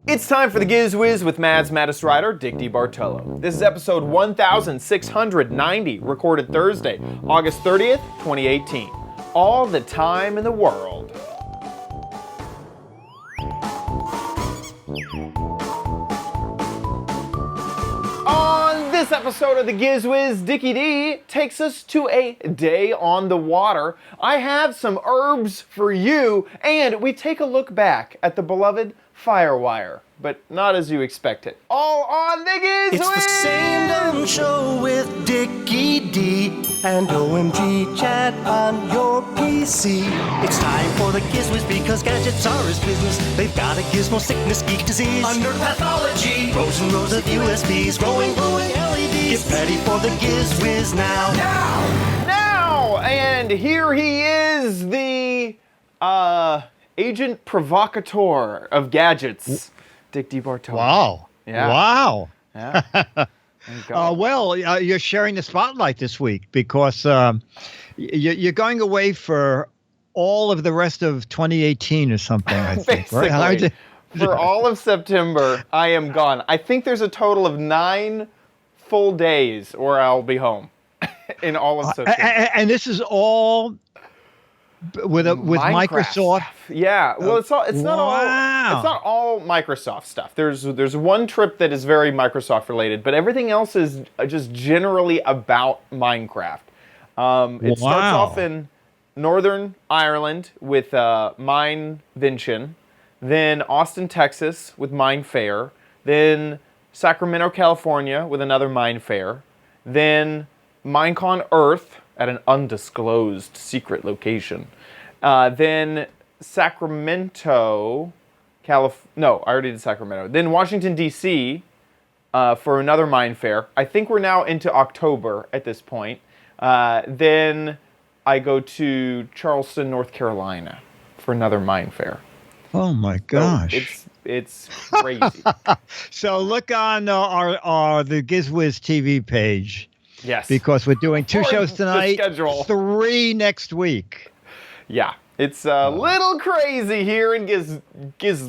It's time for the Giz Wiz with Mads Mattis writer Dick DeBartolo. This is episode 1690, recorded Thursday, August 30th, 2018. All the time in the world. On this episode of the Giz Wiz, Dickie D takes us to a day on the water. I have some herbs for you, and we take a look back at the beloved Firewire, but not as you expected. All on the Giz Wiz! It's the same damn show with Dickie D and OMG chat on your PC. It's time for the Giz Wiz because gadgets are his business. They've got a gizmo sickness, geek disease, under pathology, rows and rows of USBs, glowing LEDs. Get ready for the Giz Wiz now. Now! And here he is, the, agent provocateur of gadgets, Dick DeBartolo. Wow. Yeah. Wow. Yeah. Well, you're sharing the spotlight this week because you're going away for all of the rest of 2018 or something, I think. Basically, right? for all of September, I am gone. I think there's a total of 9 full days where I'll be home in all of September. And this is all with Microsoft. Stuff. Yeah. Well, it's not Wow. all Microsoft stuff. There's one trip that is very Microsoft related, but everything else is just generally about Minecraft. It starts off in Northern Ireland with Minevention, then Austin, Texas with Mine Fair, then Sacramento, California with another Mine Fair, then Minecon Earth at an undisclosed secret location. Then Sacramento, no, I already did Sacramento. Then Washington, D.C. For another Mine Fair. I think we're now into October at this point. Then I go to Charleston, North Carolina for another Mine Fair. Oh, my gosh. So it's crazy. So look on the Giz Wiz TV page. Yes. Because we're doing 2 shows tonight, schedule. 3 next week. Yeah. It's a little crazy here in Giz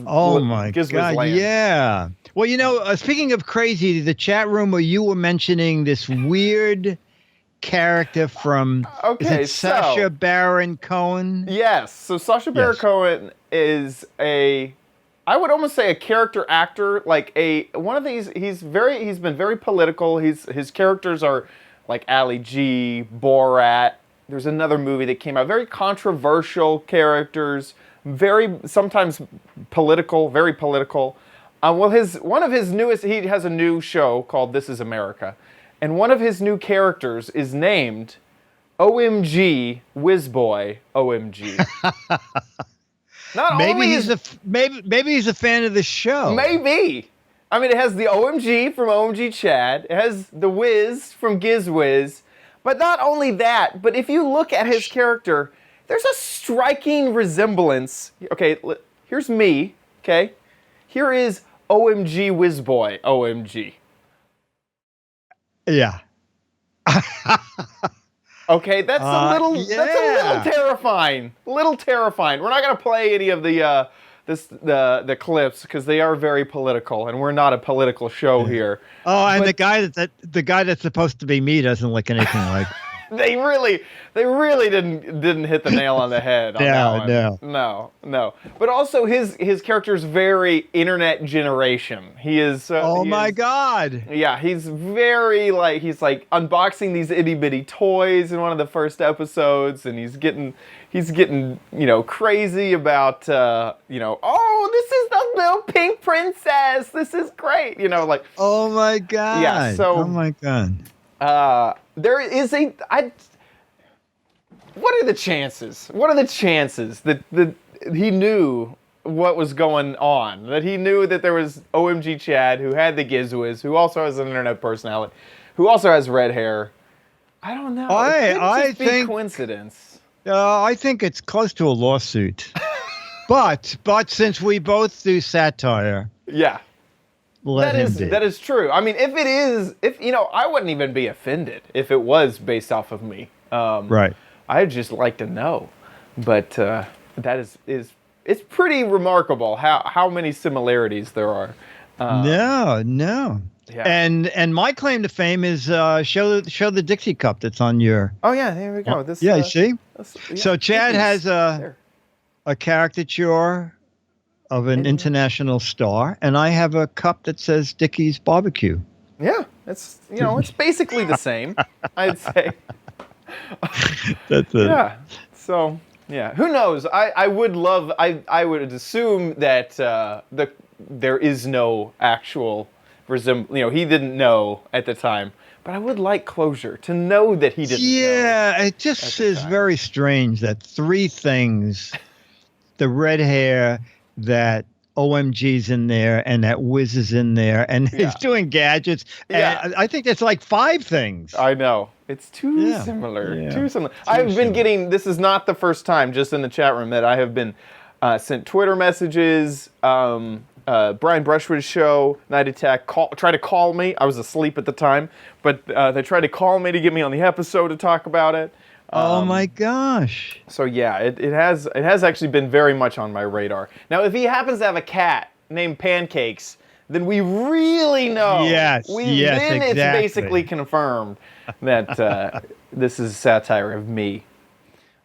Oh my Giz Wiz God! land. Yeah. Well, speaking of crazy, the chat room where you were mentioning this weird character from is it Sacha Baron Cohen? Yes. So Sacha Baron Cohen is I would almost say a character actor, like one of these. He's been very political. His characters are like Ali G, Borat. There's another movie that came out. Very controversial characters. Sometimes political. Very political. One of his newest. He has a new show called This Is America, and one of his new characters is named OMG Wizboy OMG. Maybe he's a fan of the show. Maybe. I mean, it has the OMG from OMG Chad. It has the Wiz from Giz Wiz. But not only that, but if you look at his character, there's a striking resemblance. Okay, here's me, okay? Here is OMG Wizboy OMG. Yeah. Okay, that's a little terrifying. A little terrifying. We're not going to play any of the clips because they are very political, and we're not a political show here. Oh, and the guy that's supposed to be me doesn't look anything like. They really didn't hit the nail on the head. No. But also his character's very internet generation. He is. Oh my God. Yeah, he's very he's unboxing these itty bitty toys in one of the first episodes, and he's getting crazy about oh, this is the little pink princess. This is great. Oh my God. Yeah. So. Oh my God. There is what are the chances? What are the chances that he knew what was going on? That he knew that there was OMG Chad, who had the Giz Wiz, who also has an internet personality, who also has red hair. I don't know. I think coincidence. I think it's close to a lawsuit. but since we both do satire, yeah. That is true. I mean, I wouldn't even be offended if it was based off of me. Right. I'd just like to know, but that is it's pretty remarkable how many similarities there are. No. Yeah. And my claim to fame is show the Dixie cup that's on your. Oh yeah, there we go. This. Yeah, you see. Yeah, So Chad has a caricature of an international star, and I have a cup that says Dickie's Barbecue. Yeah, it's it's basically the same, I'd say. That's it. Yeah. So yeah, who knows? I would assume that there is no actual he didn't know at the time. But I would like closure to know that he didn't know. Yeah, it just is very strange that three things, the red hair, that OMG's in there, and that Wiz is in there, and he's doing gadgets. And I think that's like five things. I know. It's too similar. Yeah. Too similar. I've been getting, this is not the first time, just in the chat room, that I have been sent Twitter messages, Brian Brushwood's show, Night Attack, try to call me. I was asleep at the time, but they tried to call me to get me on the episode to talk about it. Oh my gosh! So yeah, it has actually been very much on my radar. Now, if he happens to have a cat named Pancakes, then we really know. Yes, then exactly. It's basically confirmed that this is satire of me.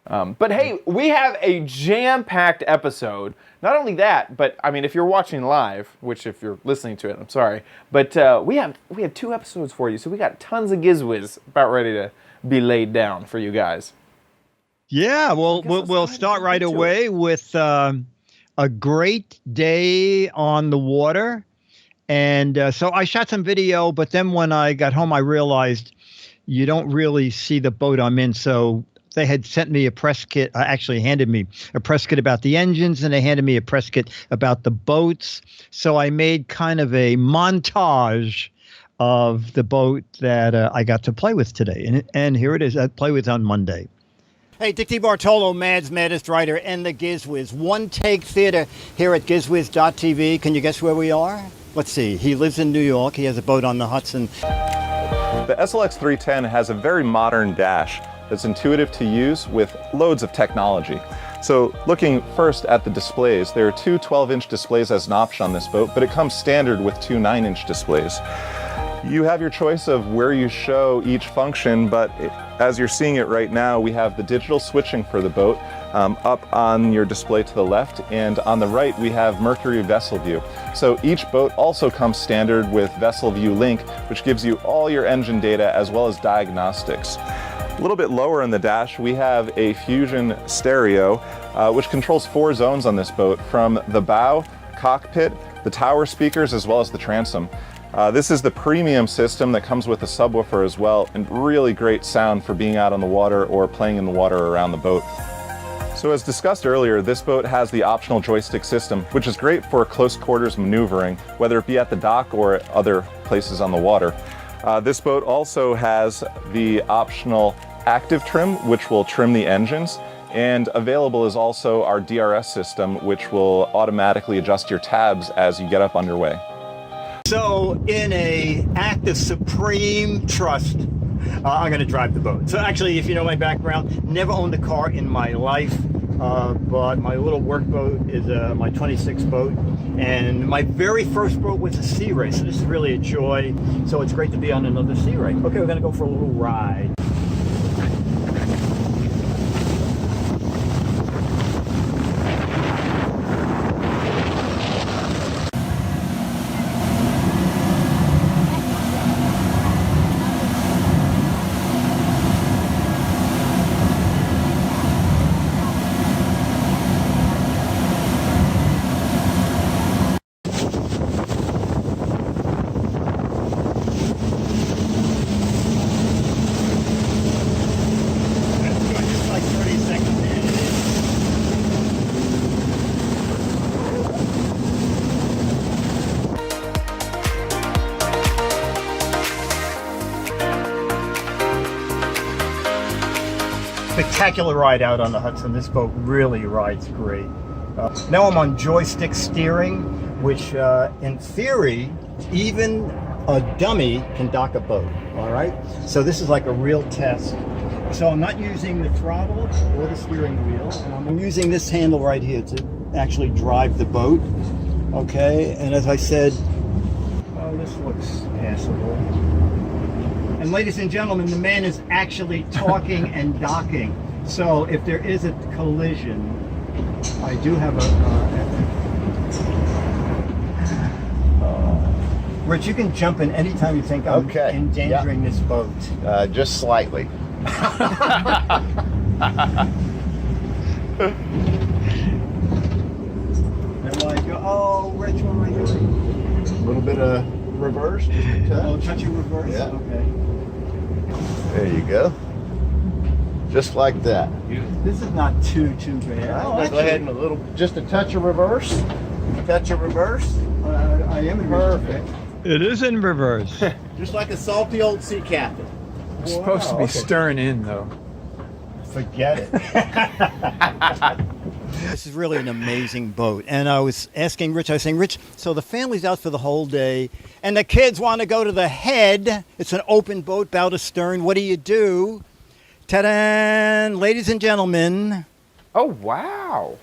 But hey, we have a jam-packed episode. Not only that, but I mean, if you're watching live, which if you're listening to it, I'm sorry, but we have 2 episodes for you, so we got tons of Giz Wiz about ready to be laid down for you guys. Yeah, well, we'll start right away with a great day on the water, and so I shot some video, but then when I got home, I realized you don't really see the boat I'm in, so. They had sent me a press kit, actually handed me a press kit about the engines, and they handed me a press kit about the boats. So I made kind of a montage of the boat that I got to play with today. And here it is. I play with on Monday. Hey, Dick Bartolo, Mad's Maddest Writer, and the Giz Wiz. One Take Theater here at GizWiz.tv. Can you guess where we are? Let's see. He lives in New York. He has a boat on the Hudson. The SLX 310 has a very modern dash that's intuitive to use with loads of technology. So looking first at the displays, there are 2 12-inch displays as an option on this boat, but it comes standard with 2 9-inch displays. You have your choice of where you show each function, but as you're seeing it right now, we have the digital switching for the boat up on your display to the left, and on the right we have Mercury Vessel View. So each boat also comes standard with Vessel View Link, which gives you all your engine data as well as diagnostics. A little bit lower in the dash, we have a Fusion stereo, which controls 4 zones on this boat, from the bow, cockpit, the tower speakers, as well as the transom. This is the premium system that comes with a subwoofer as well, and really great sound for being out on the water or playing in the water around the boat. So as discussed earlier, this boat has the optional joystick system, which is great for close quarters maneuvering, whether it be at the dock or at other places on the water. This boat also has the optional active trim, which will trim the engines, and available is also our DRS system, which will automatically adjust your tabs as you get up underway. So in a act of supreme trust, I'm going to drive the boat. So actually, if you know my background, never owned a car in my life, but my little work boat is my 26 boat, and my very first boat was a sea race, so this is really a joy. So it's great to be on another sea race. Okay, we're going to go for a little ride. Spectacular ride out on the Hudson. This boat really rides great. Now I'm on joystick steering, which in theory, even a dummy can dock a boat, all right? So this is like a real test. So I'm not using the throttle or the steering wheel, and I'm using this handle right here to actually drive the boat. Okay, and as I said, oh, this looks passable. And ladies and gentlemen, the man is actually talking and docking. So if there is a collision, I do have Rich, you can jump in anytime you think I'm endangering this boat. Just slightly. Oh, Rich, what am I doing? A little bit of reverse, just a touch. Oh, touch and reverse? Yeah. Okay. There you go. Just like that. This is not too bad. Go ahead and just a touch of reverse. Touch of reverse. I am in Perfect. It is in reverse. Just like a salty old sea captain. It's supposed to be stern in, though. Forget it. This is really an amazing boat. And I was asking Rich, Rich, so the family's out for the whole day, and the kids want to go to the head. It's an open boat, bow to stern. What do? Ta-da! Ladies and gentlemen. Oh, wow.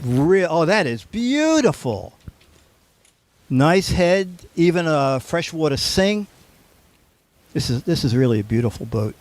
Oh, that is beautiful. Nice head, even a freshwater sink. This is really a beautiful boat.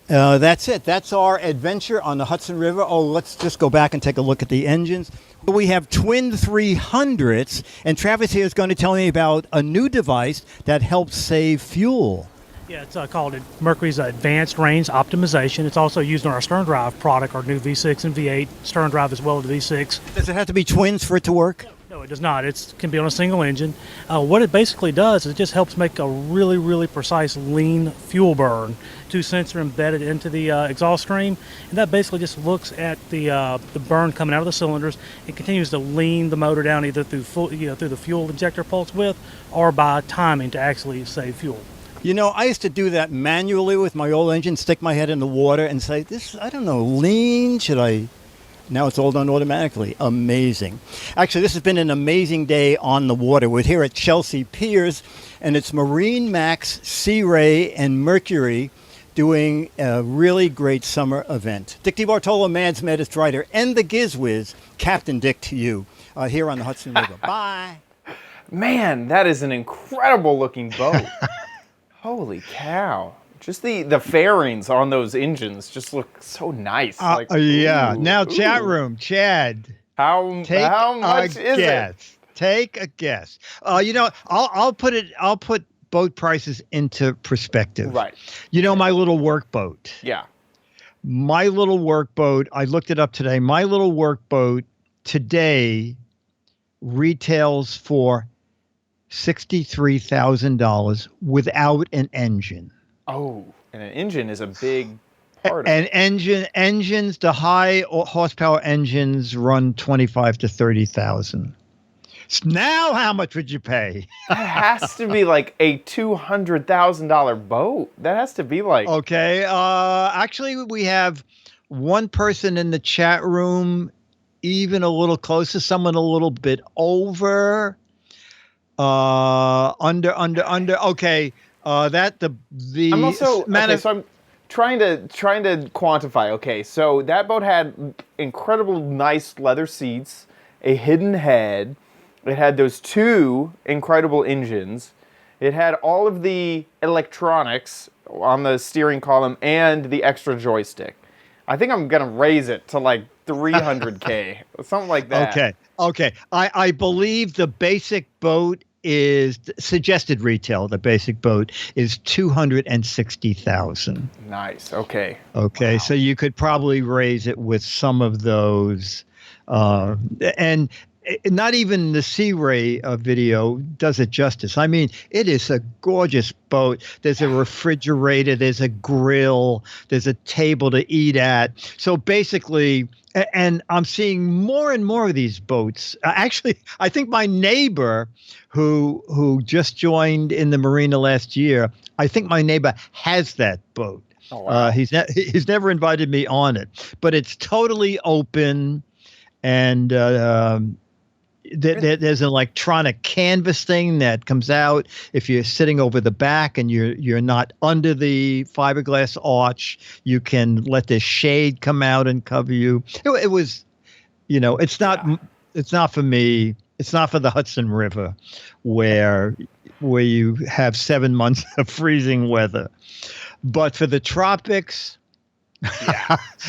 That's it. That's our adventure on the Hudson River. Oh, let's just go back and take a look at the engines. We have twin 300s, and Travis here is going to tell me about a new device that helps save fuel. Yeah, it's called Mercury's Advanced Range Optimization. It's also used on our stern drive product, our new V6 and V8 stern drive as well as the V6. Does it have to be twins for it to work? No, it does not. It can be on a single engine. What it basically does is it just helps make a really, really precise lean fuel burn. Two sensors embedded into the exhaust stream, and that basically just looks at the burn coming out of the cylinders. It continues to lean the motor down either through through the fuel injector pulse width or by timing to actually save fuel. You know, I used to do that manually with my old engine, stick my head in the water and say, I don't know, lean, should I? Now it's all done automatically. Amazing. Actually, this has been an amazing day on the water. We're here at Chelsea Piers, and it's Marine Max, Sea Ray, and Mercury doing a really great summer event. Dick DiBartolo, Mads Metis Drider, and the Giz Wiz, Captain Dick to you, here on the Hudson River. Bye. Man, that is an incredible looking boat. Holy cow. Just the fairings on those engines just look so nice. Yeah. Ooh, now, chat room, Chad. How much is it? Take a guess. I'll put boat prices into perspective. Right. You know, my little workboat. Yeah. My little workboat, I looked it up today. My little workboat today retails for $63,000 without an engine. Oh, and an engine is a big part of it. Engines, the high horsepower engines run 25 to 30,000. So now, how much would you pay? That has to be like a $200,000 boat. That has to be like. Okay. Actually, we have one person in the chat room, even a little closer. Someone a little bit over. Under. Okay. I'm also so I'm trying to quantify. Okay, so that boat had incredible nice leather seats, a hidden head. It had those two incredible engines. It had all of the electronics on the steering column and the extra joystick. I think I'm gonna raise it to like $300K, something like that. Okay. I believe the basic boat is suggested retail. The basic boat is $260,000. Nice. Okay. Okay. Wow. So you could probably raise it with some of those, and not even the Sea Ray video does it justice. I mean, it is a gorgeous boat. There's a refrigerator, there's a grill, there's a table to eat at. So basically, and I'm seeing more and more of these boats. Actually, I think my neighbor who just joined in the marina last year, I think my neighbor has that boat. Oh, wow. He's never invited me on it, but it's totally open, and there's an electronic canvas thing that comes out if you're sitting over the back and you're not under the fiberglass arch. You can let the shade come out and cover you. It was It's not for me. It's not for the Hudson River, where you have 7 months of freezing weather. But for the tropics,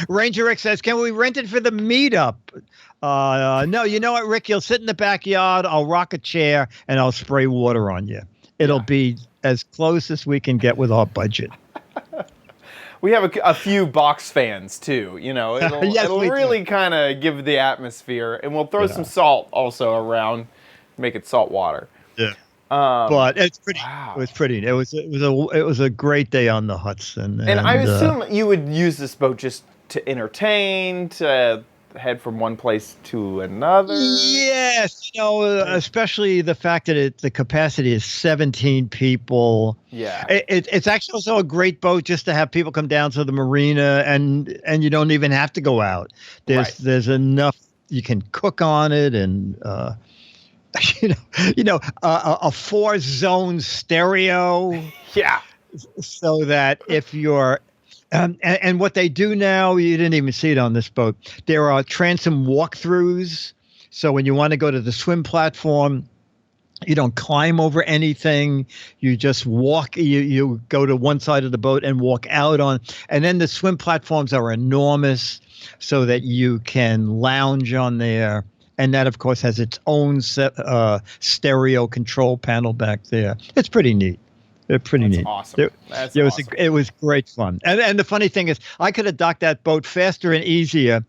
Ranger Rick says, "Can we rent it for the meetup?" No, you know what, Rick? You'll sit in the backyard. I'll rock a chair and I'll spray water on you. It'll be as close as we can get with our budget. We have a few box fans too. It'll really kind of give the atmosphere, and we'll throw some salt also around, make it salt water. Yeah. But it's pretty. Wow. It was pretty. It was a great day on the Hudson. And I assume you would use this boat just to entertain, to head from one place to another. Yes, especially the fact that the capacity is 17 people. Yeah, it's actually also a great boat just to have people come down to the marina, and you don't even have to go out. There's enough you can cook on it, and a 4-zone stereo. Yeah, so that if you're and what they do now, you didn't even see it on this boat. There are transom walkthroughs. So when you want to go to the swim platform, you don't climb over anything. You just walk. You go to one side of the boat and walk out on. And then the swim platforms are enormous, so that you can lounge on there. And that, of course, has its own stereo control panel back there. It's pretty neat. They're pretty neat. Awesome. It was great fun. And the funny thing is, I could have docked that boat faster and easier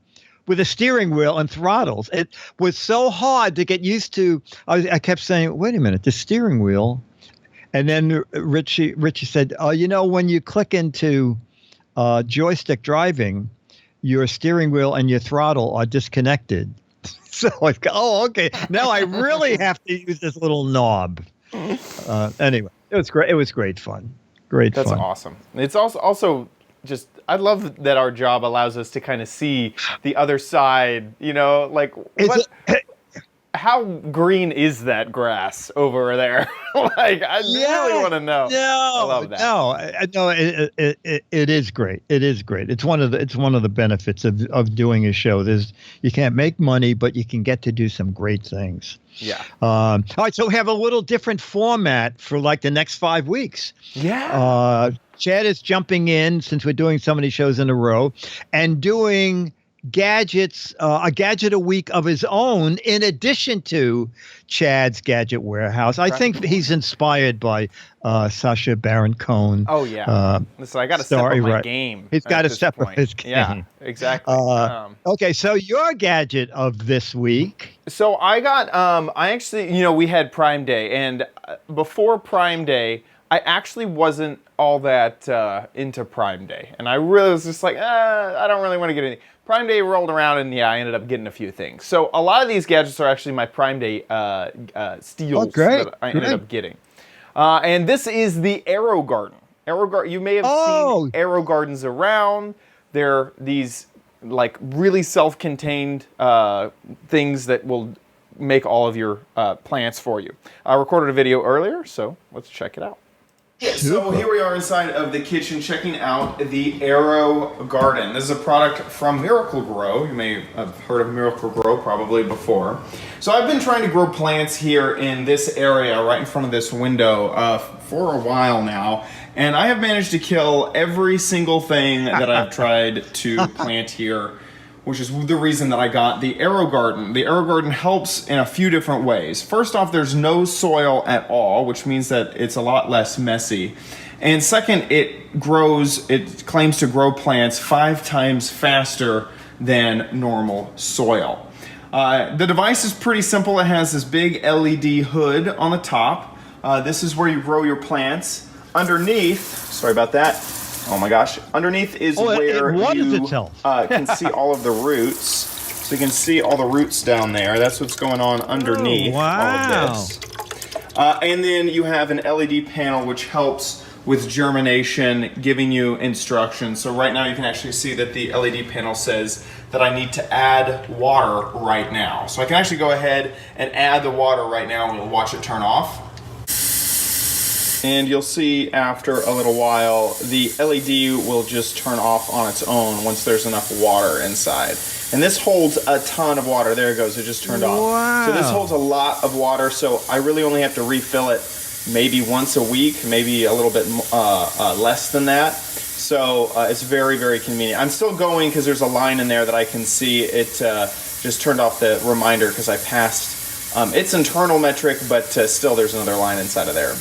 with a steering wheel and throttles. It was so hard to get used to. I kept saying, wait a minute, the steering wheel. And then Richie said, when you click into joystick driving, your steering wheel and your throttle are disconnected. So I go, oh, okay. Now I really have to use this little knob. Anyway. It was great. It was great fun. That's awesome. It's also just, I love that our job allows us to kind of see the other side, how green is that grass over there? I really want to know. I love that. No, it is great. It is great. It's one of the benefits of doing a show. You can't make money, but you can get to do some great things. Yeah. All right, so we have a little different format for like the next 5 weeks. Yeah. Chad is jumping in, since we're doing so many shows in a row, and doing gadgets, a gadget a week of his own, in addition to Chad's Gadget Warehouse. I think he's inspired by Sacha Baron Cohen. Oh yeah. So I got to step up my game. He's got to step up his game. Yeah, exactly. Okay, so your gadget of this week. So I got, I actually, we had Prime Day, and before Prime Day, I actually wasn't all that into Prime Day, and I really was just like, I don't really want to get anything. Prime Day rolled around, and I ended up getting a few things. So a lot of these gadgets are actually my Prime Day steals that I ended up getting. And this is the Aero Garden. You may have seen Aero Gardens around. They're these like really self-contained things that will make all of your plants for you. I recorded a video earlier, so let's check it out. Yeah, so here we are inside of the kitchen checking out the Aero Garden. This is a product from Miracle Grow. You may have heard of Miracle Grow probably before. So I've been trying to grow plants here in this area right in front of this window for a while now. And I have managed to kill every single thing that I've tried to plant here, which is the reason that I got the Aero Garden. The Aero Garden helps in a few different ways. First off, there's no soil at all, which means that it's a lot less messy. And second, it claims to grow plants 5 times faster than normal soil. The device is pretty simple. It has this big LED hood on the top. This is where you grow your plants. Underneath, sorry about that. Oh my gosh. Underneath is where you can see all of the roots. So you can see all the roots down there. That's what's going on underneath all of this. And then you have an LED panel which helps with germination, giving you instructions. So right now you can actually see that the LED panel says that I need to add water right now. So I can actually go ahead and add the water right now, and we'll watch it turn off. And you'll see after a little while, the LED will just turn off on its own once there's enough water inside. And this holds a ton of water. There it goes. It just turned off. Wow. So this holds a lot of water. So I really only have to refill it maybe once a week, maybe a little bit less than that. So it's very, very convenient. I'm still going because there's a line in there that I can see. It just turned off the reminder because I passed its internal metric, but still there's another line inside of there.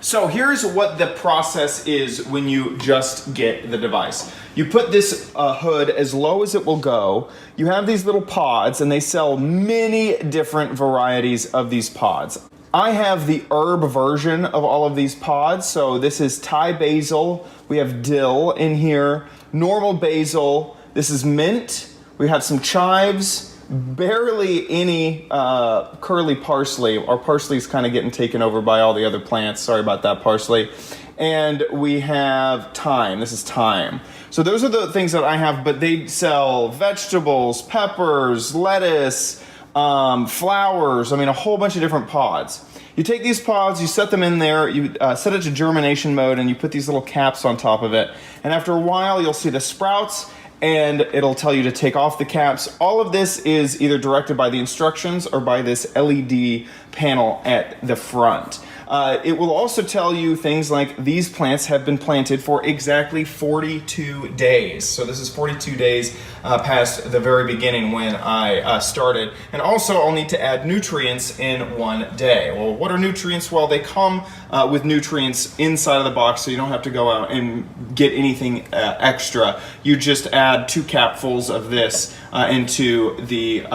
So here's what the process is when you just get the device. You put this hood as low as it will go. You have these little pods, and they sell many different varieties of these pods. I have the herb version of all of these pods. So this is Thai basil. We have dill in here, normal basil. This is mint. We have some chives, barely any curly parsley. Our parsley's kind of getting taken over by all the other plants. Sorry about that, parsley. And we have thyme. This is thyme. So those are the things that I have, but they sell vegetables, peppers, lettuce, flowers, I mean, a whole bunch of different pods. You take these pods, you set them in there, you set it to germination mode, and you put these little caps on top of it. And after a while, you'll see the sprouts, and it'll tell you to take off the caps. All of this is either directed by the instructions or by this LED panel at the front. It will also tell you things like these plants have been planted for exactly 42 days. So this is 42 days past the very beginning when I started. And also I'll need to add nutrients in 1 day. Well, what are nutrients? Well, they come with nutrients inside of the box, so you don't have to go out and get anything extra. You just add 2 capfuls of this into the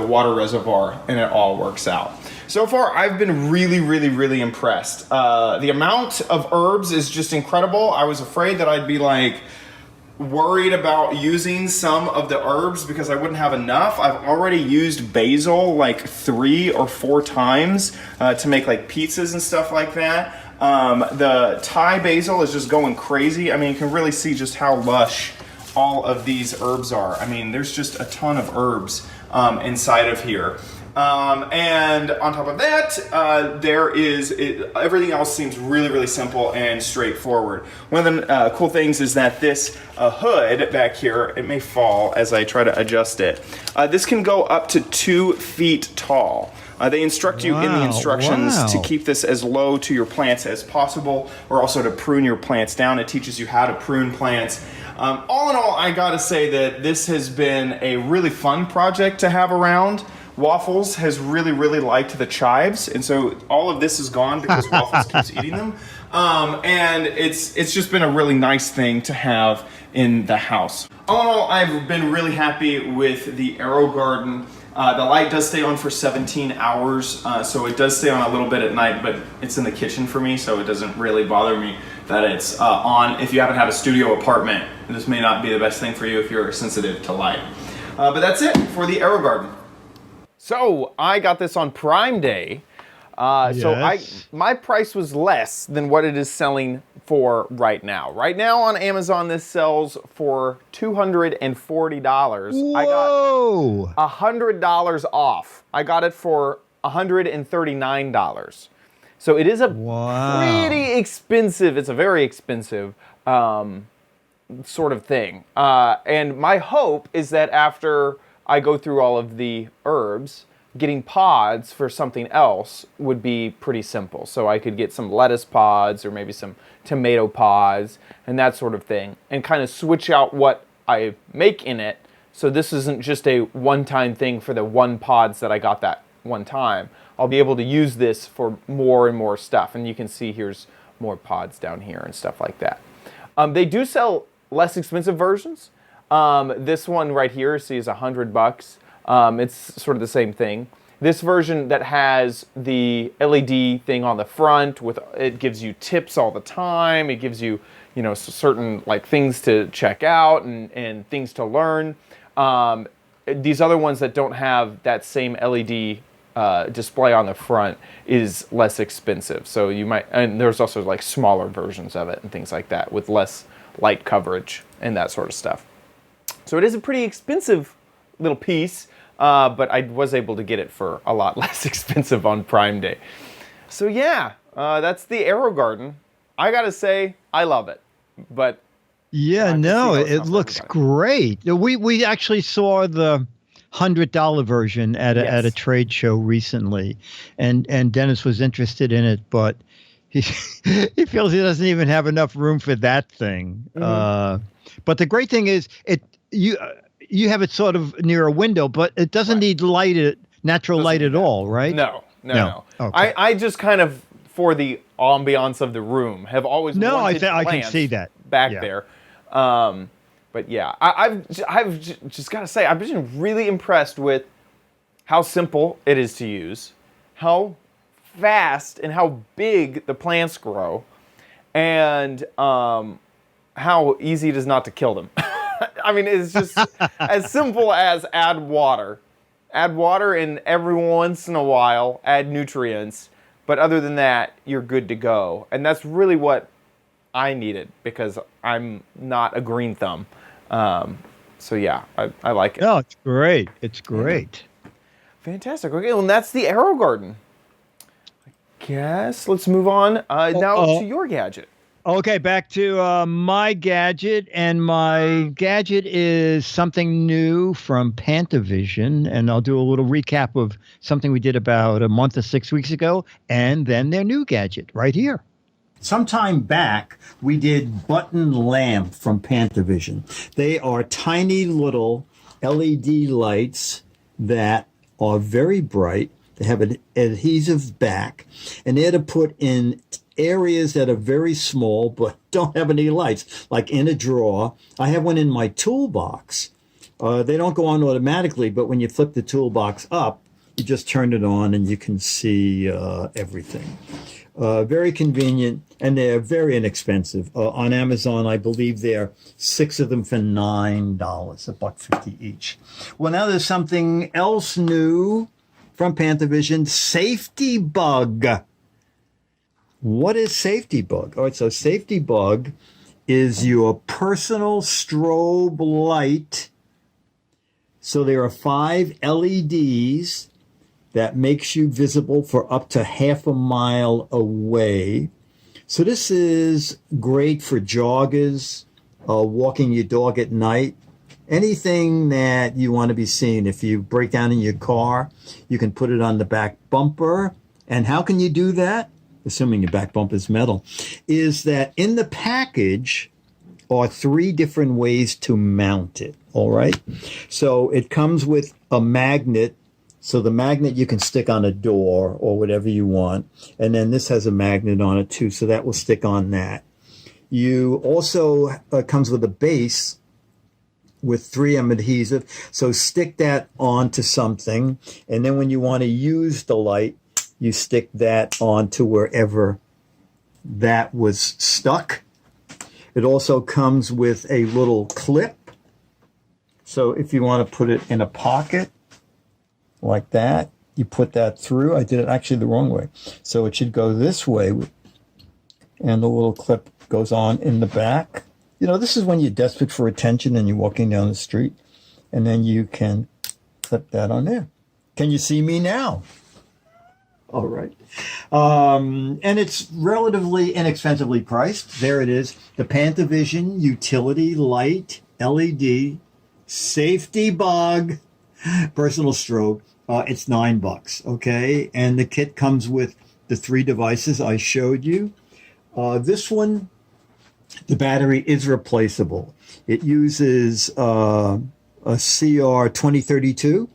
water reservoir, and it all works out. So far, I've been really, really, really impressed. The amount of herbs is just incredible. I was afraid that I'd be like worried about using some of the herbs because I wouldn't have enough. I've already used basil like 3 or 4 times to make like pizzas and stuff like that. The Thai basil is just going crazy. I mean, you can really see just how lush all of these herbs are. I mean, there's just a ton of herbs inside of here. And on top of that, everything else seems really, really simple and straightforward. One of the cool things is that this hood back here, it may fall as I try to adjust it. This can go up to 2 feet tall. They instruct you in the instructions to keep this as low to your plants as possible, or also to prune your plants down. It teaches you how to prune plants. All in all, I gotta say that this has been a really fun project to have around. Waffles has really, really liked the chives, and so all of this is gone because Waffles keeps eating them. And it's just been a really nice thing to have in the house. All in all, I've been really happy with the AeroGarden. The light does stay on for 17 hours, so it does stay on a little bit at night, but it's in the kitchen for me, so it doesn't really bother me that it's on. If you haven't had a studio apartment, this may not be the best thing for you if you're sensitive to light. But that's it for the AeroGarden. So I got this on Prime Day. So my price was less than what it is selling for right now. Right now on Amazon, this sells for $240. Whoa! I got $100 off. I got it for $139. So it is a pretty expensive, it's a very expensive sort of thing. And my hope is that after I go through all of the herbs, getting pods for something else would be pretty simple. So I could get some lettuce pods or maybe some tomato pods and that sort of thing, and kind of switch out what I make in it. So this isn't just a one-time thing for the 1 pods that I got that one time. I'll be able to use this for more and more stuff. And you can see here's more pods down here and stuff like that. They do sell less expensive versions. This one right here, see, is $100. It's sort of the same thing. This version that has the LED thing on the front, it gives you tips all the time. It gives you, certain like things to check out and things to learn. These other ones that don't have that same LED display on the front is less expensive. So you might, and there's also like smaller versions of it and things like that with less light coverage and that sort of stuff. So it is a pretty expensive little piece, but I was able to get it for a lot less expensive on Prime Day. So yeah, that's the AeroGarden. I gotta say, I love it. But Yeah, I can see no, how it's it not for looks everybody. great. We actually saw the $100 version at a Yes. trade show recently, and Dennis was interested in it, but he he feels he doesn't even have enough room for that thing. But the great thing is you have it sort of near a window, but it doesn't need natural Doesn't light need at that. all, right? No. Okay. I just kind of, for the ambiance of the room, have always No, wanted I can plants see that. back Yeah. there. But yeah, I've just got to say, I've been really impressed with how simple it is to use, how fast and how big the plants grow, and how easy it is not to kill them. I mean, it's just as simple as add water. Add water, and every once in a while, add nutrients. But other than that, you're good to go. And that's really what I needed, because I'm not a green thumb. So yeah, I like it. No, it's great. It's great. Fantastic. Okay, well, and that's the Arrow Garden. I guess let's move on now to your gadget. Okay, back to my gadget, and my gadget is something new from Pantavision, and I'll do a little recap of something we did about a month or 6 weeks ago, and then their new gadget right here. Sometime back, we did button lamp from Pantavision. They are tiny little LED lights that are very bright. They have an adhesive back, and they're to put in areas that are very small but don't have any lights, like in a drawer. I have one in my toolbox. They don't go on automatically, but when you flip the toolbox up, you just turn it on and you can see everything. Very convenient, and they're very inexpensive. On Amazon, I believe they're 6 of them for $9, $1.50 each. Well, now there's something else new from Pantavision, Safety Bug. What is Safety Bug? All right, so Safety Bug is your personal strobe light. So there are 5 LEDs that makes you visible for up to half a mile away. So this is great for joggers, walking your dog at night, anything that you want to be seen. If you break down in your car, you can put it on the back bumper. And how can you do that? Assuming your back bumper is metal, is that in the package are 3 different ways to mount it, all right? So it comes with a magnet. So the magnet you can stick on a door or whatever you want. And then this has a magnet on it too, so that will stick on that. You also, comes with a base with 3M adhesive. So stick that onto something. And then when you want to use the light, you stick that onto wherever that was stuck. It also comes with a little clip. So if you want to put it in a pocket like that, you put that through. I did it actually the wrong way. So it should go this way, and the little clip goes on in the back. You know, this is when you're desperate for attention and you're walking down the street, and then you can clip that on there. Can you see me now? All right. And it's relatively inexpensively priced. There it is. The Pantavision Utility Light LED Safety Bug Personal Strobe. It's $9, okay? And the kit comes with the 3 devices I showed you. This one, the battery is replaceable. It uses a CR2032,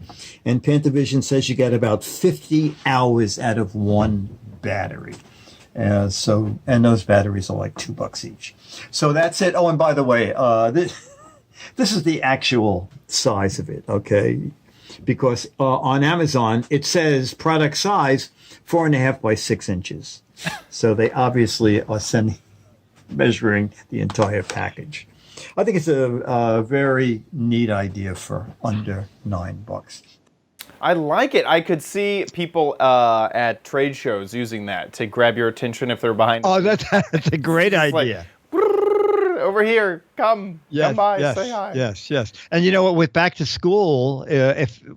and Pantavision says you get about 50 hours out of one battery. And those batteries are like $2 each. So that's it. Oh, and by the way, this is the actual size of it, okay? Because on Amazon, it says product size 4.5 by 6 inches. So they obviously are measuring the entire package. I think it's a very neat idea for under $9. I like it. I could see people at trade shows using that to grab your attention if they're behind. Oh, that's a great idea. Over here, come by, yes, say hi. Yes. And you know what? With back to school,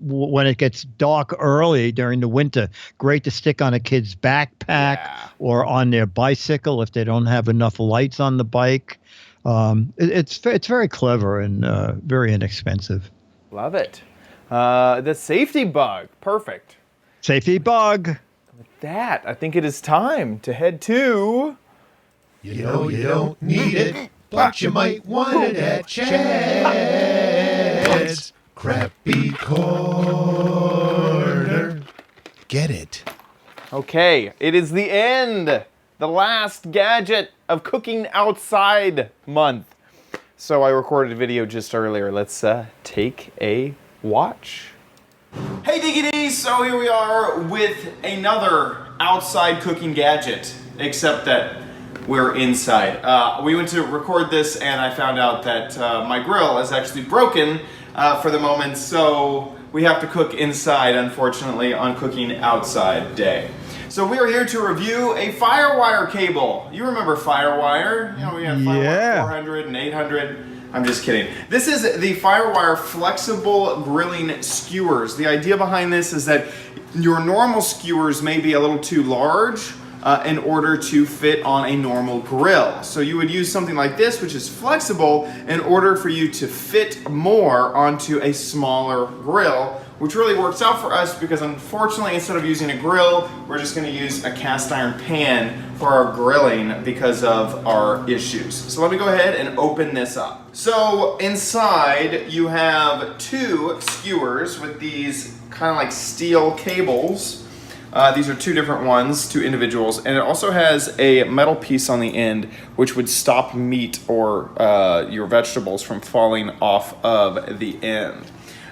when it gets dark early during the winter, great to stick on a kid's backpack or on their bicycle if they don't have enough lights on the bike. It's very clever and very inexpensive. Love it. The safety bug. Perfect. Safety bug. That, I think it is time to head to... You know you don't need it, but you might want it at Chad's Crappy Corner. Get it. Okay, it is the end. The last gadget of cooking outside month. So I recorded a video just earlier. Let's take a watch. Hey Diggity! So here we are with another outside cooking gadget, except that we're inside. We went to record this and I found out that my grill is actually broken for the moment, so we have to cook inside, unfortunately, on cooking outside day. So we are here to review a FireWire cable. You remember FireWire? You know, we had FireWire 400 and 800. I'm just kidding. This is the FireWire flexible grilling skewers. The idea behind this is that your normal skewers may be a little too large in order to fit on a normal grill. So you would use something like this, which is flexible, in order for you to fit more onto a smaller grill, which really works out for us because unfortunately, instead of using a grill, we're just gonna use a cast iron pan for our grilling because of our issues. So let me go ahead and open this up. So inside you have two skewers with these kind of like steel cables. These are two different ones, two individuals, and it also has a metal piece on the end which would stop meat or your vegetables from falling off of the end.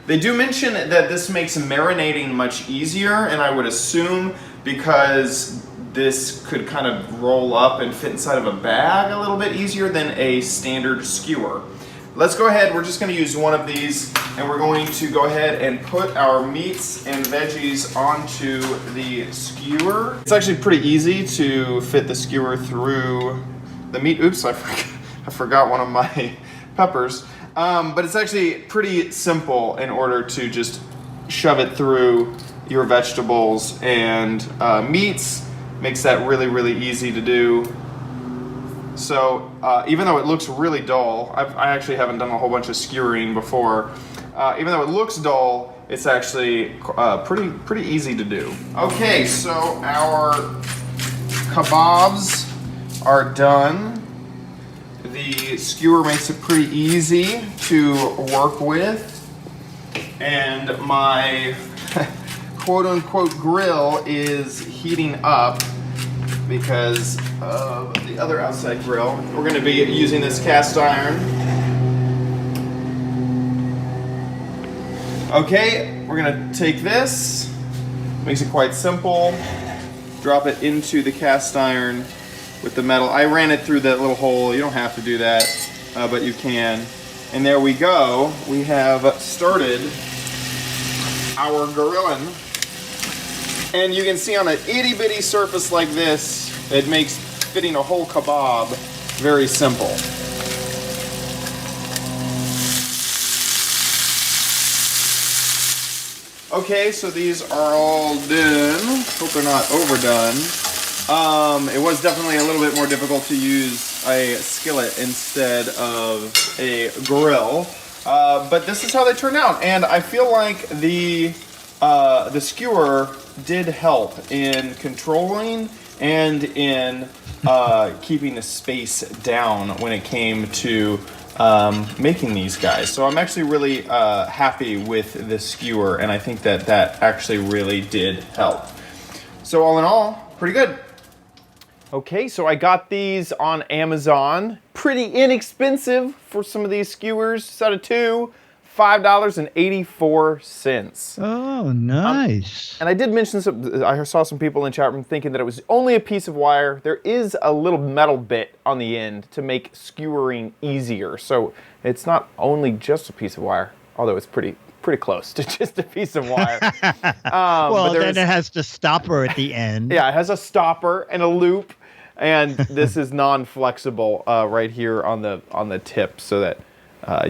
They do mention that this makes marinating much easier, and I would assume because this could kind of roll up and fit inside of a bag a little bit easier than a standard skewer. Let's go ahead, we're just going to use one of these, and we're going to go ahead and put our meats and veggies onto the skewer. It's actually pretty easy to fit the skewer through the meat. Oops, I forgot one of my peppers. But it's actually pretty simple in order to just shove it through your vegetables and meats. Makes that really, really easy to do. So even though it looks really dull, I actually haven't done a whole bunch of skewering before. Even though it looks dull, it's actually pretty easy to do. Okay, so our kebabs are done. The skewer makes it pretty easy to work with. And my quote-unquote grill is heating up because of the other outside grill. We're going to be using this cast iron. Okay, we're going to take this, makes it quite simple, drop it into the cast iron with the metal. I ran it through that little hole. You don't have to do that, but you can. And there we go. We have started our grilling. And you can see on an itty bitty surface like this, it makes fitting a whole kebab very simple. Okay, so these are all done. Hope they're not overdone. It was definitely a little bit more difficult to use a skillet instead of a grill. But this is how they turned out. And I feel like the skewer did help in controlling and in keeping the space down when it came to making these guys. So I'm actually really happy with the skewer, and I think that that actually really did help. So all in all, pretty good. Okay, so I got these on Amazon. Pretty inexpensive for some of these skewers. Set of two, $5.84. Oh, nice. And I did mention I saw some people in the chat room thinking that it was only a piece of wire. There is a little metal bit on the end to make skewering easier. So it's not only just a piece of wire, although it's pretty close to just a piece of wire. Well, then it has the stopper at the end. Yeah, it has a stopper and a loop, and this is non-flexible right here on the tip, so that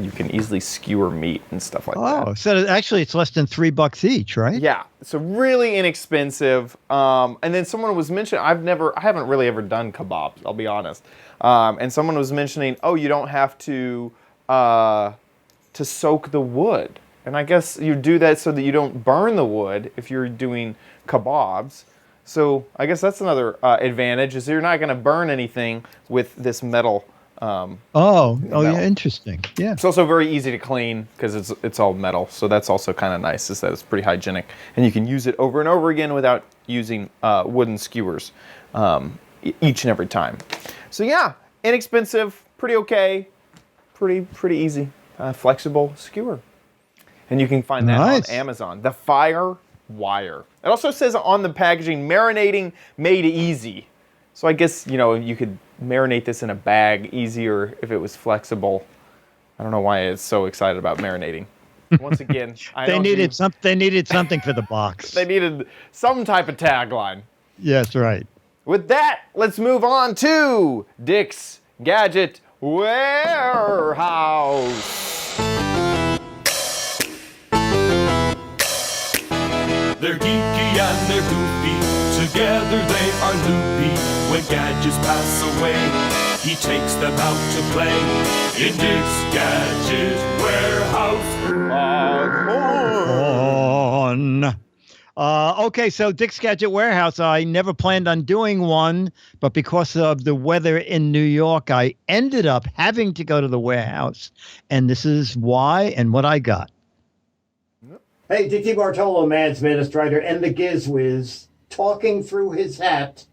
You can easily skewer meat and stuff like that. Oh, so actually it's less than $3 each, right? Yeah, so really inexpensive. And then someone was mentioning, I haven't really ever done kebabs, I'll be honest. And someone was mentioning, oh, you don't have to soak the wood. And I guess you do that so that you don't burn the wood if you're doing kebabs. So I guess that's another advantage, is you're not going to burn anything with this metal. Yeah, interesting. Yeah. It's also very easy to clean because it's all metal. So that's also kind of nice, is that it's pretty hygienic. And you can use it over and over again without using wooden skewers each and every time. So yeah, inexpensive, pretty okay, pretty easy, flexible skewer. And you can find that on Amazon. The Fire Wire. It also says on the packaging, marinating made easy. So I guess, you could marinate this in a bag easier if it was flexible. I don't know why it's so excited about marinating. Once again, they needed something for the box. They needed some type of tagline. Yes, right. With that, let's move on to Dick's Gadget Warehouse. They're geeky and they're goofy, together they are loopy. When gadgets pass away, he takes them out to play in Dick's Gadget Warehouse. Okay, so Dick's Gadget Warehouse, I never planned on doing one, but because of the weather in New York, I ended up having to go to the warehouse, and this is why and what I got. Hey, Dickie Bartolo, Man's Administrator, and the Giz Wiz, talking through his hat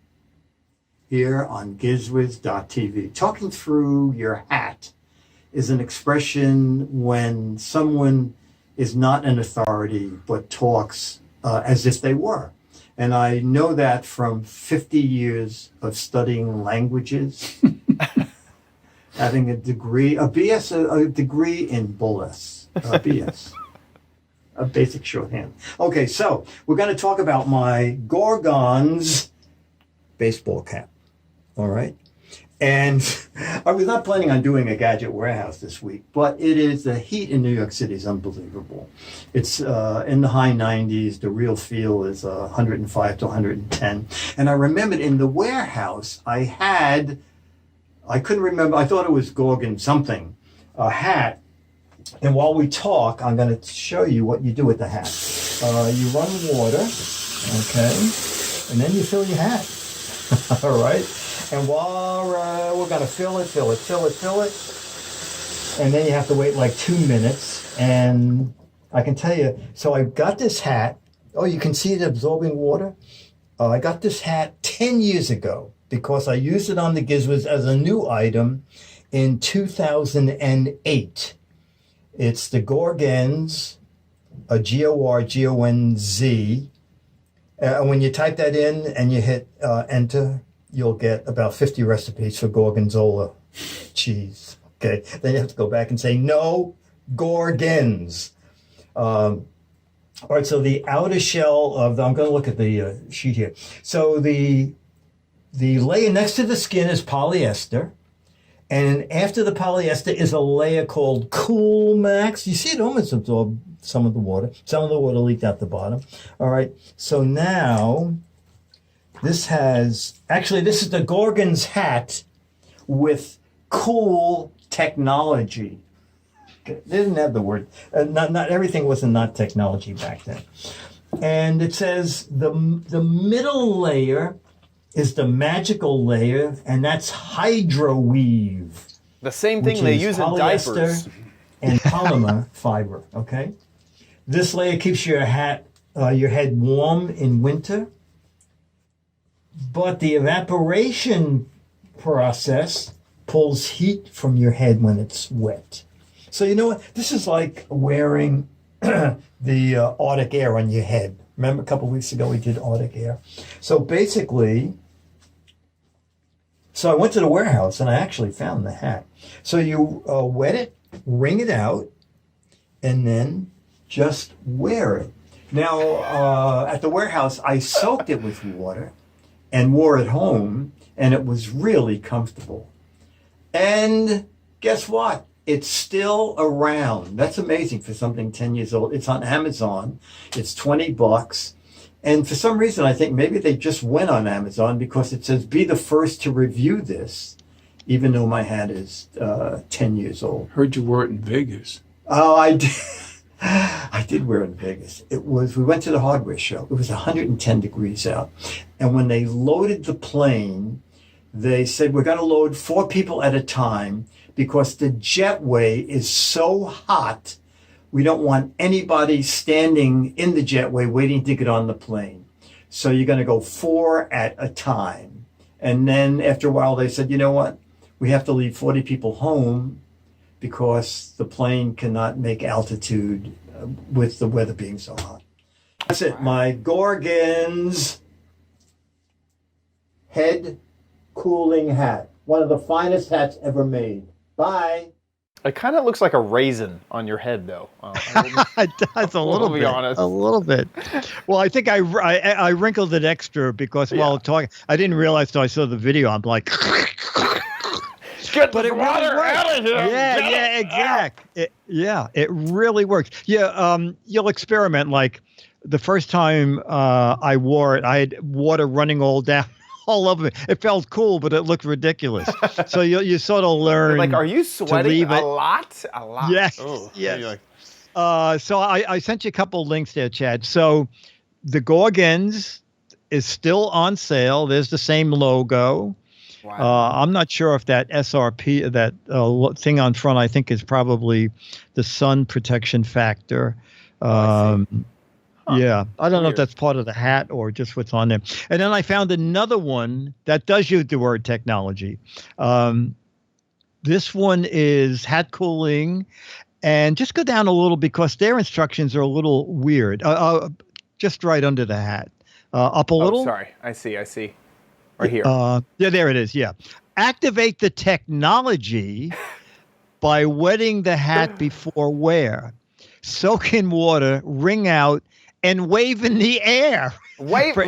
here on gizwiz.tv. Talking through your hat is an expression when someone is not an authority but talks as if they were. And I know that from 50 years of studying languages, having a degree, a degree in BS, BS. A basic shorthand. Okay, so we're going to talk about my Gorgons baseball cap. All right. And I was not planning on doing a gadget warehouse this week, but the heat in New York City is unbelievable. It's in the high 90s. The real feel is 105 to 110. And I remembered in the warehouse, I couldn't remember, I thought it was Gorgon something, a hat. And while we talk, I'm going to show you what you do with the hat. You run water, okay, and then you fill your hat. All right. And while we're going to fill it, and then you have to wait like 2 minutes. And I can tell you, so I got this hat. Oh, you can see it absorbing water. I got this hat 10 years ago because I used it on the Giz Wiz as a new item in 2008. It's the Gorgons, a Gorgonz. When you type that in and you hit enter, you'll get about 50 recipes for Gorgonzola cheese. Okay, then you have to go back and say no Gorgons. All right, so the outer shell of I'm going to look at the sheet here. So the layer next to the skin is polyester. And after the polyester is a layer called Cool Max. You see it almost absorbed some of the water. Some of the water leaked out the bottom. All right. So now this is the Gorgon's hat with cool technology. They didn't have the word. Not everything was not technology back then. And it says the middle layer is the magical layer, and that's Hydroweave. The same thing they use in diapers. And polymer fiber, okay? This layer keeps your head warm in winter, but the evaporation process pulls heat from your head when it's wet. So you know what? This is like wearing the Arctic Air on your head. Remember a couple weeks ago we did Arctic Air? So basically, I went to the warehouse and I actually found the hat. So you wet it, wring it out, and then just wear it. Now, at the warehouse, I soaked it with water and wore it home, and it was really comfortable. And guess what? It's still around. That's amazing for something 10 years old. It's on Amazon. It's $20. And for some reason, I think maybe they just went on Amazon because it says, be the first to review this, even though my hat is 10 years old. Heard you wore it in Vegas. Oh, I did. I did wear it in Vegas. We went to the hardware show. It was 110 degrees out. And when they loaded the plane, they said, we're going to load 4 people at a time because the jetway is so hot. We don't want anybody standing in the jetway waiting to get on the plane. So you're going to go 4 at a time. And then after a while, they said, you know what? We have to leave 40 people home because the plane cannot make altitude with the weather being so hot. That's it. My Gorgon's head cooling hat. One of the finest hats ever made. Bye. It kind of looks like a raisin on your head, though. It does a little bit. Honest. A little bit. Well, I think I wrinkled it extra because while talking, I didn't realize till I saw the video. I'm like, get the water out of here. Yeah, exactly. It really works. Yeah, you'll experiment. Like the first time I wore it, I had water running all over me. It felt cool, but it looked ridiculous. So you sort of learn. Like, are you sweating a lot? A lot. Yes. Oh, yes. So I sent you a couple links there, Chad. So the Gorgons is still on sale. There's the same logo. Wow. I'm not sure if that SRP, that thing on front, I think is probably the sun protection factor. Yeah, I don't know if that's part of the hat or just what's on there. And then I found another one that does use the word technology. This one is hat cooling, and just go down a little because their instructions are a little weird. Just right under the hat. Up a little. Sorry, I see. Right here. Yeah, there it is. Yeah. Activate the technology by wetting the hat before wear. Soak in water, wring out, and wave in the air. Wave! Woo!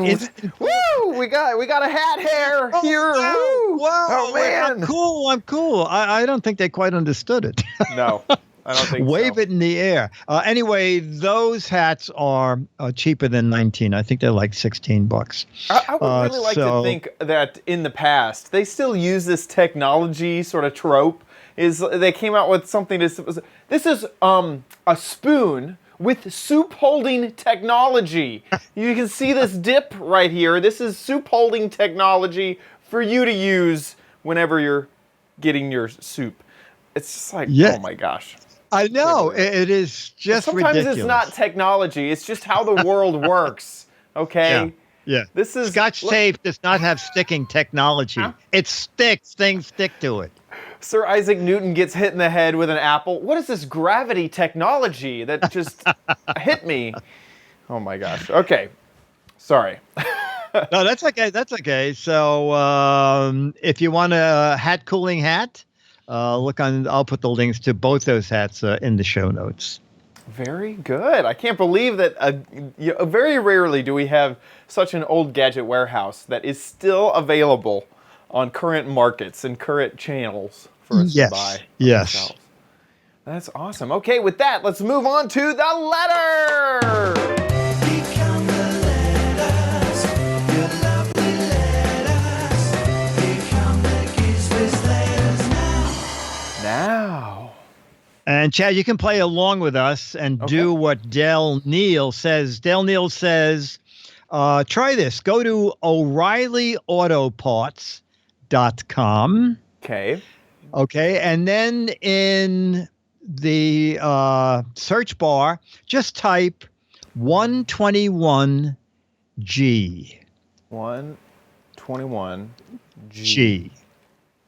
We got a hat hair here. Whoa! Woo! Oh man! I'm cool. I don't think they quite understood it. No, I don't think Wave so. it in the air. Anyway, those hats are cheaper than 19. I think they're like $16. I would really like to think that in the past they still use this technology sort of trope. They came out with something. This is a spoon with soup holding technology. You can see this dip right here. This is soup holding technology for you to use whenever you're getting your soup. It's just like, oh my gosh. I know. It is just sometimes ridiculous. It's not technology. It's just how the world works. Okay? Yeah. This is Scotch tape does not have sticking technology. It sticks. Things stick to it. Sir Isaac Newton gets hit in the head with an apple. What is this gravity technology that just hit me? Oh my gosh. Okay. Sorry. No, that's okay. That's okay. So if you want a hat cooling hat, I'll put the links to both those hats in the show notes. Very good. I can't believe that very rarely do we have such an old gadget warehouse that is still available on current markets and current channels for us to buy. Yes. Ourselves. That's awesome. Okay, with that, let's move on to the letter. Become the letters, your lovely letters. Become the Giz Wiz letters now. And Chad, you can play along with us and do what Del Neal says. Del Neal says, try this. Go to O'ReillyAutoParts.com. Okay. Okay. And then in the search bar, just type 121G. 121G.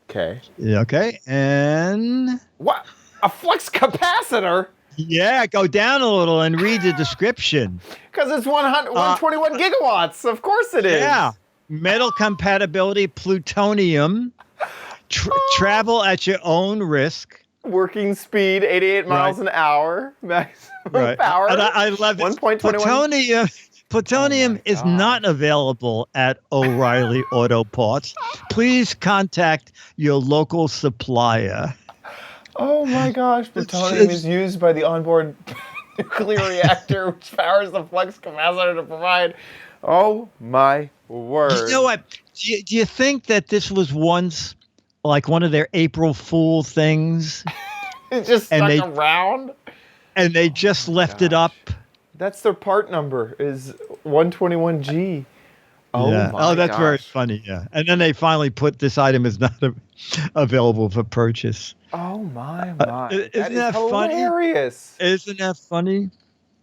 Okay. Okay. And what? A flux capacitor? Yeah, go down a little and read the description. Because it's 121 gigawatts. Of course it is. Yeah. Metal compatibility, plutonium, travel at your own risk. Working speed, 88 miles an hour. Maximum power. And I love it. 1.21. Plutonium is not available at O'Reilly Auto Parts. Please contact your local supplier. Oh my gosh, plutonium is used by the onboard nuclear reactor, which powers the flux capacitor to provide. Oh my word. You know what? Do you think that this was once like one of their April Fool things? It just stuck around? And they just left it up? That's their part number, is 121G. Oh, yeah. my that's gosh. very funny, yeah. And then they finally put this item is not available for purchase. Oh, my. Isn't that hilarious. Funny? Isn't that funny?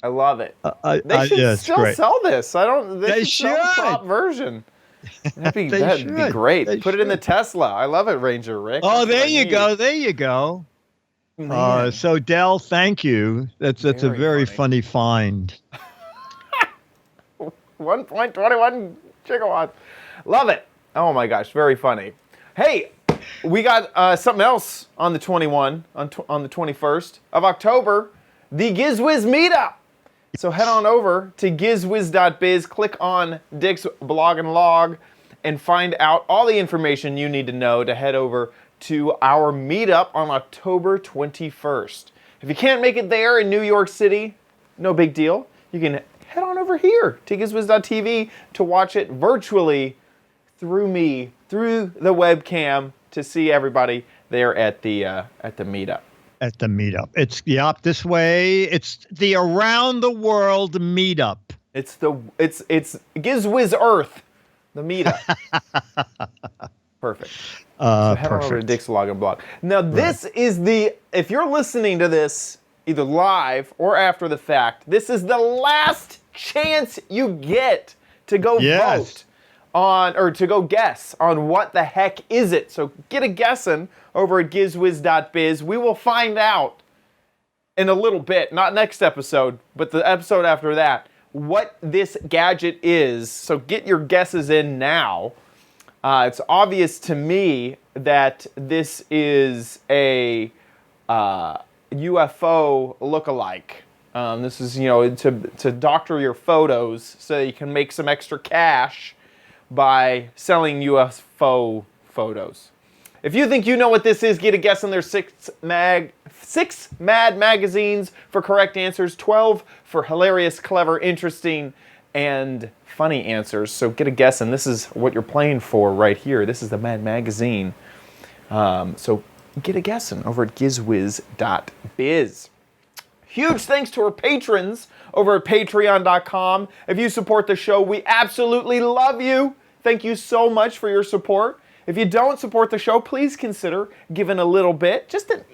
I love it. They should still sell this. They should sell the top version. That'd be great. Put it in the Tesla. I love it, Ranger Rick. Oh, there you go. There you go. So Dell, thank you. That's a very funny find. 1.21 gigawatts. Love it. Oh my gosh, very funny. Hey, we got something else on the 21st of October, the Giz Wiz meetup. So head on over to gizwiz.biz, click on Dick's blog and log, and find out all the information you need to know to head over to our meetup on October 21st. If you can't make it there in New York City, no big deal. You can head on over here to gizwiz.tv to watch it virtually through me, through the webcam, to see everybody there at the meetup. At the meetup. It's this way. It's the around the world meetup. It's Giz Wiz Earth, the meetup. Perfect. So head on over to Dick's Log and Blog. Now this is if you're listening to this either live or after the fact, this is the last chance you get to go vote on, or to go guess on what the heck is it. So get a guessing over at gizwiz.biz. We will find out in a little bit, not next episode, but the episode after that, what this gadget is. So get your guesses in now. It's obvious to me that this is a UFO lookalike. This is, to doctor your photos so you can make some extra cash by selling UFO photos. If you think you know what this is, get a guess on their six Mad magazines for correct answers, 12 for hilarious, clever, interesting, and funny answers. So get a guess, and this is what you're playing for right here. This is the Mad Magazine. So get a guessing over at gizwiz.biz. Huge thanks to our patrons over at patreon.com. If you support the show, we absolutely love you. Thank you so much for your support. If you don't support the show, please consider giving a little bit, just a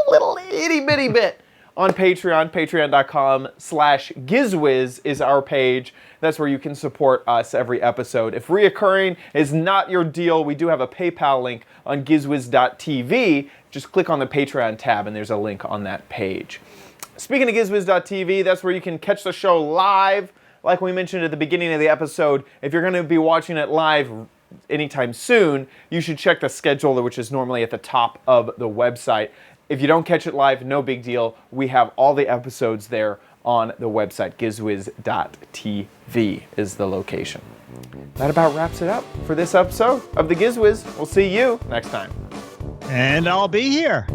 little itty bitty bit on Patreon. Patreon.com/GizWiz is our page. That's where you can support us every episode. If reoccurring is not your deal, we do have a PayPal link on gizwiz.tv. Just click on the Patreon tab and there's a link on that page. Speaking of gizwiz.tv, that's where you can catch the show live. Like we mentioned at the beginning of the episode, if you're going to be watching it live anytime soon, you should check the schedule, which is normally at the top of the website. If you don't catch it live, no big deal. We have all the episodes there on the website. Gizwiz.tv is the location. That about wraps it up for this episode of the Giz Wiz. We'll see you next time. And I'll be here.